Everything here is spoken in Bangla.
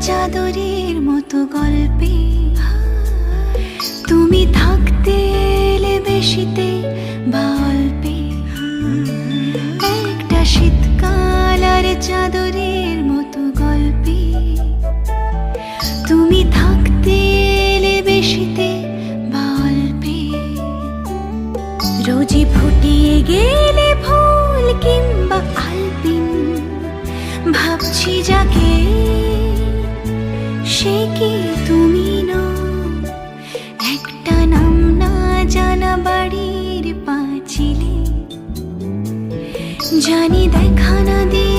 চাদরের মতো গল্পে তুমি থাকতে এলে বেশিতে বা অল্পে। একটা শীতকাল আর চাদরের মতো গল্পে তুমি থাকতে এলে বেশিতে বা অল্পে। রোজই ফুটিয়ে গেলে ফুল কিংবা আলপিন, ভাবছি যাকে সে কি তুমি নও। একটা নাম না জানা বাড়ির পাঁচিলে জানি দেখা না দিয়ে